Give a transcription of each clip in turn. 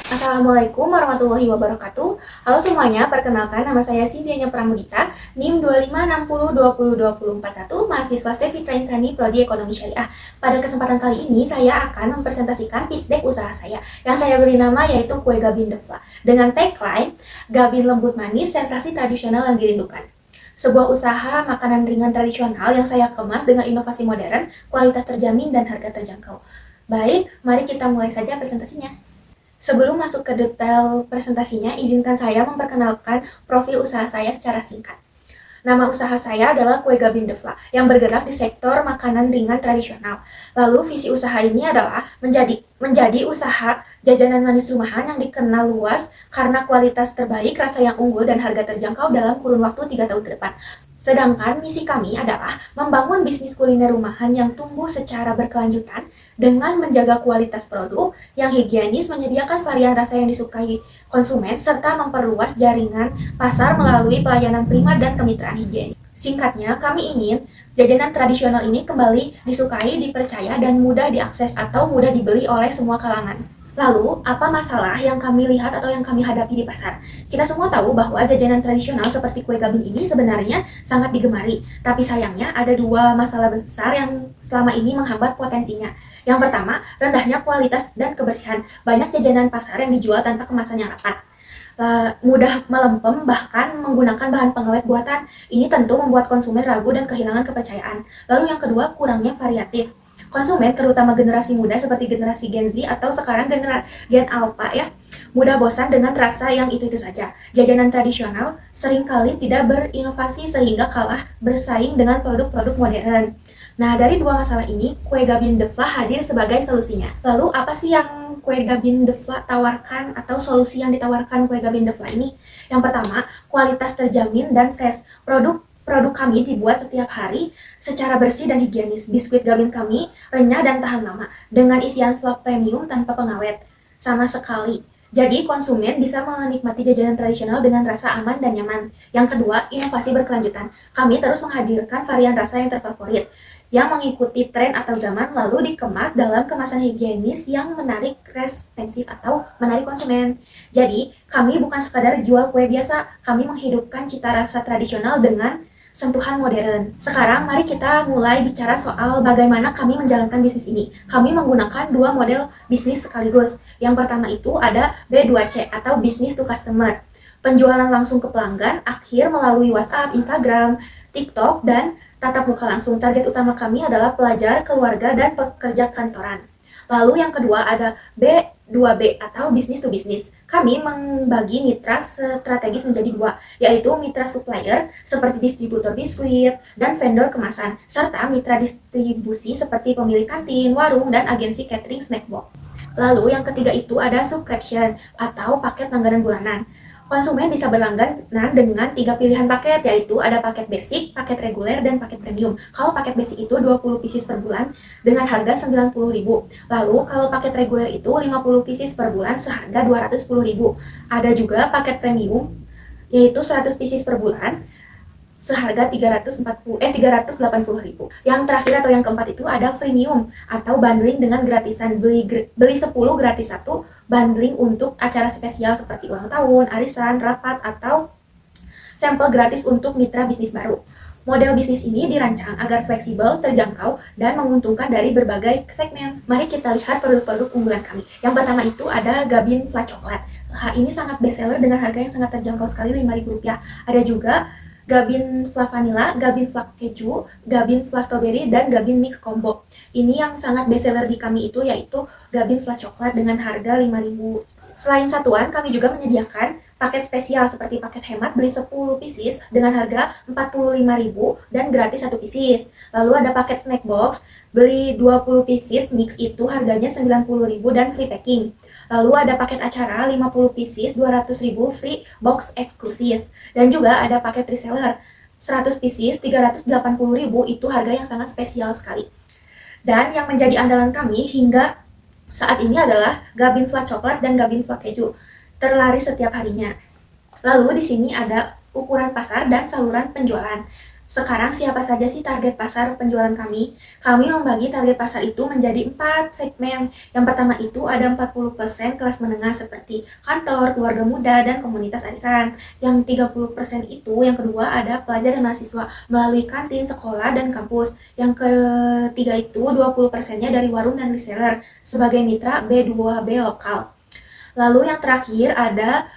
Assalamualaikum warahmatullahi wabarakatuh. Halo semuanya, perkenalkan nama saya Sindianya Pramudita, NIM 2560202041, mahasiswa STEM Fitra Insani Prodi Ekonomi Syariah. Pada kesempatan kali ini saya akan mempresentasikan pitch deck usaha saya yang saya beri nama yaitu Kue Gabin Devla dengan tagline Gabin lembut manis, sensasi tradisional yang dirindukan. Sebuah usaha makanan ringan tradisional yang saya kemas dengan inovasi modern, kualitas terjamin dan harga terjangkau. Baik, mari kita mulai saja presentasinya. Sebelum masuk ke detail presentasinya, izinkan saya memperkenalkan profil usaha saya secara singkat. Nama usaha saya adalah Kue Gabin Devla yang bergerak di sektor makanan ringan tradisional. Lalu visi usaha ini adalah menjadi usaha jajanan manis rumahan yang dikenal luas karena kualitas terbaik, rasa yang unggul, dan harga terjangkau dalam kurun waktu 3 tahun ke depan. Sedangkan misi kami adalah membangun bisnis kuliner rumahan yang tumbuh secara berkelanjutan dengan menjaga kualitas produk yang higienis, menyediakan varian rasa yang disukai konsumen, serta memperluas jaringan pasar melalui pelayanan prima dan kemitraan higienis. Singkatnya, kami ingin jajanan tradisional ini kembali disukai, dipercaya, dan mudah diakses atau mudah dibeli oleh semua kalangan. Lalu, apa masalah yang kami lihat atau yang kami hadapi di pasar? Kita semua tahu bahwa jajanan tradisional seperti kue gabin ini sebenarnya sangat digemari. Tapi sayangnya ada dua masalah besar yang selama ini menghambat potensinya. Yang pertama, rendahnya kualitas dan kebersihan. Banyak jajanan pasar yang dijual tanpa kemasan yang rapat, mudah melempem, bahkan menggunakan bahan pengawet buatan. Ini tentu membuat konsumen ragu dan kehilangan kepercayaan. Lalu yang kedua, kurangnya variatif. Konsumen, terutama generasi muda seperti generasi Gen Z atau sekarang Gen Alpha ya, mudah bosan dengan rasa yang itu-itu saja. Jajanan tradisional seringkali tidak berinovasi sehingga kalah bersaing dengan produk-produk modern. Nah, dari dua masalah ini, Kue Gabin Devla hadir sebagai solusinya. Lalu, apa sih yang Kue Gabin Devla tawarkan atau solusi yang ditawarkan Kue Gabin Devla ini? Yang pertama, kualitas terjamin dan fresh. Produk kami dibuat setiap hari secara bersih dan higienis. Biskuit Gabin kami renyah dan tahan lama dengan isian fluff premium tanpa pengawet sama sekali. Jadi konsumen bisa menikmati jajanan tradisional dengan rasa aman dan nyaman. Yang kedua, inovasi berkelanjutan. Kami terus menghadirkan varian rasa yang terfavorit yang mengikuti tren atau zaman, lalu dikemas dalam kemasan higienis yang menarik responsif atau menarik konsumen. Jadi, kami bukan sekadar jual kue biasa, kami menghidupkan cita rasa tradisional dengan sentuhan modern. Sekarang mari kita mulai bicara soal bagaimana kami menjalankan bisnis ini. Kami menggunakan dua model bisnis sekaligus. Yang pertama itu ada B2C atau Business to Customer. Penjualan langsung ke pelanggan akhir melalui WhatsApp, Instagram, TikTok, dan tatap muka langsung. Target utama kami adalah pelajar, keluarga, dan pekerja kantoran. Lalu yang kedua ada B2B atau Business to Business. Kami membagi mitra strategis menjadi dua, yaitu mitra supplier seperti distributor biskuit dan vendor kemasan, serta mitra distribusi seperti pemilik kantin, warung, dan agensi catering snack box. Lalu yang ketiga itu ada subscription atau paket langganan bulanan. Konsumen bisa berlangganan dengan 3 pilihan paket, yaitu ada paket basic, paket reguler, dan paket premium. Kalau paket basic itu 20 pieces per bulan dengan harga 90.000. Lalu kalau paket reguler itu 50 pieces per bulan seharga 210.000. Ada juga paket premium yaitu 100 pieces per bulan seharga 380.000. Yang terakhir atau yang keempat itu ada freemium atau bundling dengan gratisan, beli 10 gratis 1, bundling untuk acara spesial seperti ulang tahun, arisan, rapat, atau sampel gratis untuk mitra bisnis baru. Model bisnis ini dirancang agar fleksibel, terjangkau, dan menguntungkan dari berbagai segmen. Mari kita lihat produk-produk unggulan kami. Yang pertama itu ada Gabin Fla Coklat. Ini sangat bestseller dengan harga yang sangat terjangkau sekali, Rp5.000. Ada juga Gabin Fla Vanilla, Gabin Fla Keju, Gabin Fla Strawberry, dan Gabin Mix Combo. Ini yang sangat bestseller di kami itu yaitu Gabin Fla Coklat dengan harga Rp5.000. Selain satuan, kami juga menyediakan paket spesial seperti paket hemat beli 10 pieces dengan harga Rp45.000 dan gratis 1 pieces. Lalu ada paket snack box, beli 20 pieces mix itu harganya Rp90.000 dan free packing. Lalu ada paket acara 50 pieces 200.000 free box eksklusif. Dan juga ada paket reseller 100 pieces 380.000, itu harga yang sangat spesial sekali. Dan yang menjadi andalan kami hingga saat ini adalah Gabin Fla Coklat dan Gabin Fla Keju. Terlaris setiap harinya. Lalu di sini ada ukuran pasar, dan saluran penjualan. Sekarang siapa saja sih target pasar penjualan kami? Kami membagi target pasar itu menjadi 4 segmen. Yang pertama itu ada 40% kelas menengah seperti kantor, keluarga muda, dan komunitas arisan. Yang 30% itu yang kedua ada pelajar dan mahasiswa melalui kantin, sekolah, dan kampus. Yang ketiga itu 20%-nya dari warung dan reseller sebagai mitra B2B lokal. Lalu yang terakhir ada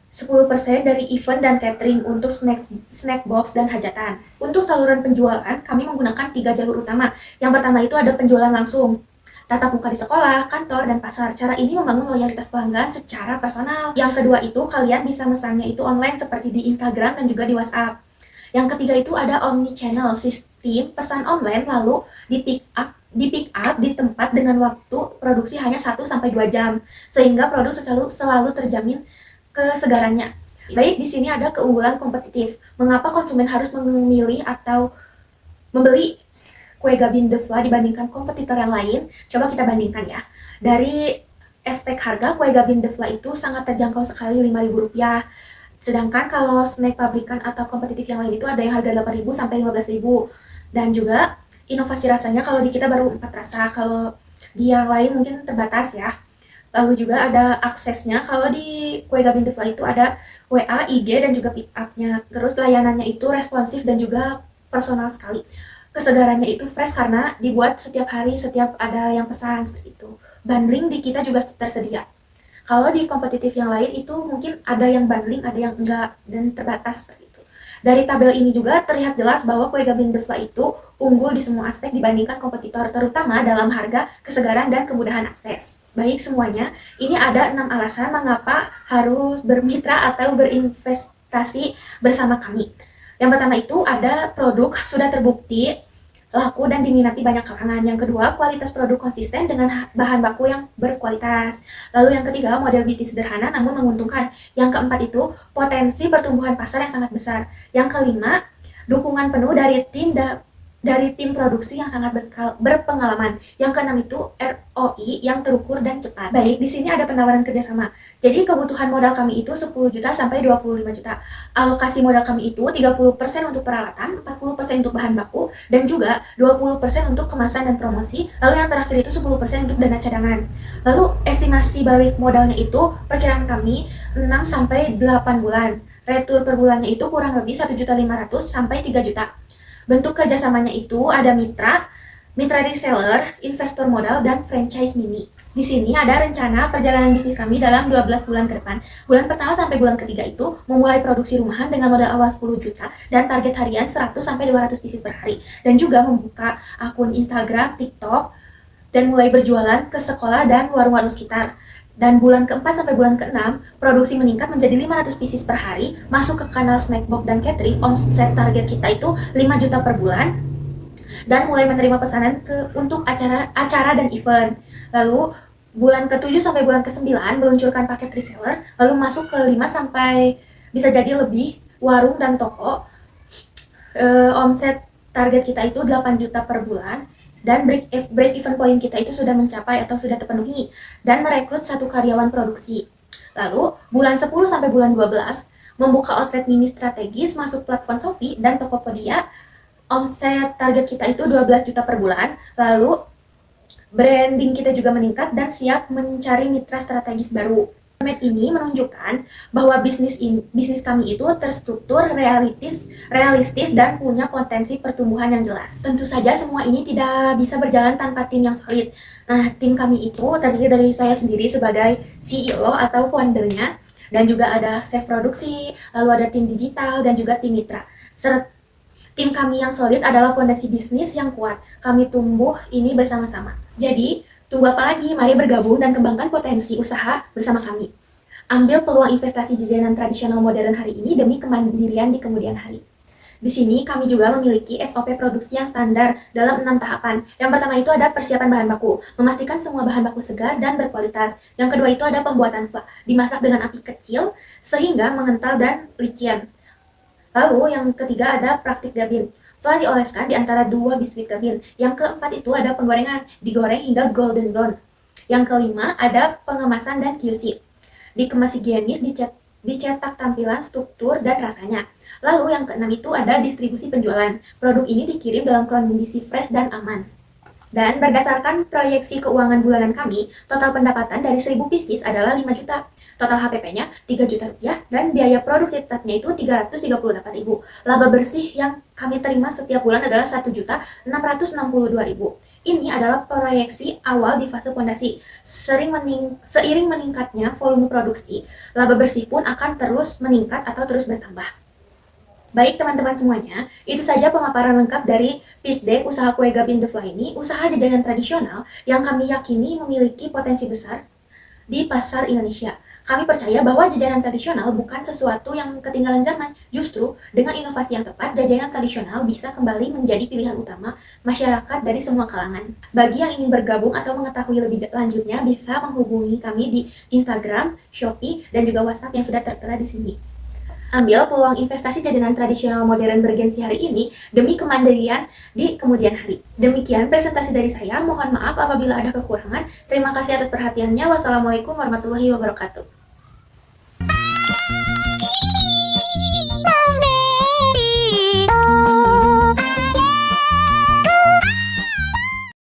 10% dari event dan catering untuk snack box dan hajatan. Untuk saluran penjualan, kami menggunakan 3 jalur utama. Yang pertama itu ada penjualan langsung, tatap muka di sekolah, kantor, dan pasar. Cara ini membangun loyalitas pelanggan secara personal. Yang kedua itu kalian bisa mesannya itu online seperti di Instagram dan juga di WhatsApp. Yang ketiga itu ada omni-channel, sistem pesan online lalu di pick up di tempat dengan waktu produksi hanya 1-2 jam, sehingga produk selalu terjamin kesegarannya. Baik, di sini ada keunggulan kompetitif. Mengapa konsumen harus memilih atau membeli kue Gabin De Vla dibandingkan kompetitor yang lain? Coba kita bandingkan ya. Dari aspek harga, kue Gabin De Vla itu sangat terjangkau sekali, Rp5.000. Sedangkan kalau snack pabrikan atau kompetitif yang lain itu ada yang harga Rp8.000 sampai Rp15.000. Dan juga inovasi rasanya kalau di kita baru 4 rasa, kalau di yang lain mungkin terbatas ya. Lalu juga ada aksesnya, kalau di kue Gabin De Vla itu ada WA, IG, dan juga pick up-nya. Terus layanannya itu responsif dan juga personal sekali. Kesegarannya itu fresh karena dibuat setiap hari, setiap ada yang pesan seperti itu. Bundling di kita juga tersedia. Kalau di kompetitif yang lain itu mungkin ada yang bundling, ada yang enggak, dan terbatas seperti itu. Dari tabel ini juga terlihat jelas bahwa kue Gabin De Vla itu unggul di semua aspek dibandingkan kompetitor, terutama dalam harga, kesegaran, dan kemudahan akses. Baik semuanya, ini ada 6 alasan mengapa harus bermitra atau berinvestasi bersama kami. Yang pertama itu ada produk sudah terbukti laku dan diminati banyak kalangan. Yang kedua, kualitas produk konsisten dengan bahan baku yang berkualitas. Lalu yang ketiga, model bisnis sederhana namun menguntungkan. Yang keempat itu, potensi pertumbuhan pasar yang sangat besar. Yang kelima, dukungan penuh dari tim produksi yang sangat berpengalaman. Yang keenam itu ROI yang terukur dan cepat. Baik, di sini ada penawaran kerjasama. Jadi kebutuhan modal kami itu 10 juta sampai 25 juta. Alokasi modal kami itu 30% untuk peralatan, 40% untuk bahan baku, dan juga 20% untuk kemasan dan promosi. Lalu yang terakhir itu 10% untuk dana cadangan. Lalu estimasi balik modalnya itu perkiraan kami 6 sampai 8 bulan. Retur per bulannya itu kurang lebih 1.500.000 sampai 3 juta. Bentuk kerjasamanya itu ada mitra reseller, investor modal, dan franchise mini. Di sini ada rencana perjalanan bisnis kami dalam 12 bulan ke depan. Bulan pertama sampai bulan ketiga itu memulai produksi rumahan dengan modal awal 10 juta dan target harian 100-200 pieces per hari. Dan juga membuka akun Instagram, TikTok, dan mulai berjualan ke sekolah dan warung-warung sekitar. Dan bulan keempat sampai bulan keenam, produksi meningkat menjadi 500 pieces per hari, masuk ke kanal snack box dan catering. Omset target kita itu 5 juta per bulan, dan mulai menerima pesanan untuk acara dan event. Lalu bulan ke-7 sampai bulan ke-9 meluncurkan paket reseller, lalu masuk ke 5 sampai bisa jadi lebih warung dan toko. Omset target kita itu 8 juta per bulan. Dan break even point kita itu sudah mencapai atau sudah terpenuhi, dan merekrut 1 karyawan produksi. Lalu bulan 10 sampai bulan 12 membuka outlet mini strategis, masuk platform Shopee dan Tokopedia. Omset target kita itu 12 juta per bulan. Lalu branding kita juga meningkat dan siap mencari mitra strategis baru. Roadmap ini menunjukkan bahwa bisnis kami itu terstruktur, realistis, dan punya potensi pertumbuhan yang jelas. Tentu saja semua ini tidak bisa berjalan tanpa tim yang solid. Nah, tim kami itu terdiri dari saya sendiri sebagai CEO atau foundernya, dan juga ada chef produksi, lalu ada tim digital, dan juga tim mitra. Tim kami yang solid adalah fondasi bisnis yang kuat. Kami tumbuh ini bersama-sama. Jadi, tunggu apa lagi? Mari bergabung dan kembangkan potensi usaha bersama kami. Ambil peluang investasi jajanan tradisional modern hari ini demi kemandirian di kemudian hari. Di sini kami juga memiliki SOP produksi yang standar dalam 6 tahapan. Yang pertama itu ada persiapan bahan baku, memastikan semua bahan baku segar dan berkualitas. Yang kedua itu ada pembuatan vla, dimasak dengan api kecil sehingga mengental dan licin. Lalu yang ketiga ada praktik Gabin. Vla dioleskan di antara 2 biskuit Gabin. Yang keempat itu ada penggorengan, digoreng hingga golden brown. Yang kelima ada pengemasan dan QC. Dikemas higienis, dicat dicetak tampilan, struktur, dan rasanya. Lalu yang keenam itu ada distribusi penjualan. Produk ini dikirim dalam kondisi fresh dan aman. Dan berdasarkan proyeksi keuangan bulanan kami, total pendapatan dari 1000 pieces adalah 5 juta. Total HPP-nya 3 juta rupiah dan biaya produksi tetapnya itu 338.000. Laba bersih yang kami terima setiap bulan adalah 1.662.000. Ini adalah proyeksi awal di fase fondasi. Seiring meningkatnya volume produksi, laba bersih pun akan terus meningkat atau terus bertambah. Baik teman-teman semuanya, itu saja pemaparan lengkap dari Peace Deck usaha kue Gabin The Fly ini, usaha jajanan tradisional yang kami yakini memiliki potensi besar di pasar Indonesia. Kami percaya bahwa jajanan tradisional bukan sesuatu yang ketinggalan zaman. Justru dengan inovasi yang tepat, jajanan tradisional bisa kembali menjadi pilihan utama masyarakat dari semua kalangan. Bagi yang ingin bergabung atau mengetahui lebih lanjutnya, bisa menghubungi kami di Instagram, Shopee, dan juga WhatsApp yang sudah tertera di sini. Ambil peluang investasi jajanan tradisional modern bergensi hari ini demi kemandirian di kemudian hari. Demikian presentasi dari saya. Mohon maaf apabila ada kekurangan. Terima kasih atas perhatiannya. Wassalamualaikum warahmatullahi wabarakatuh.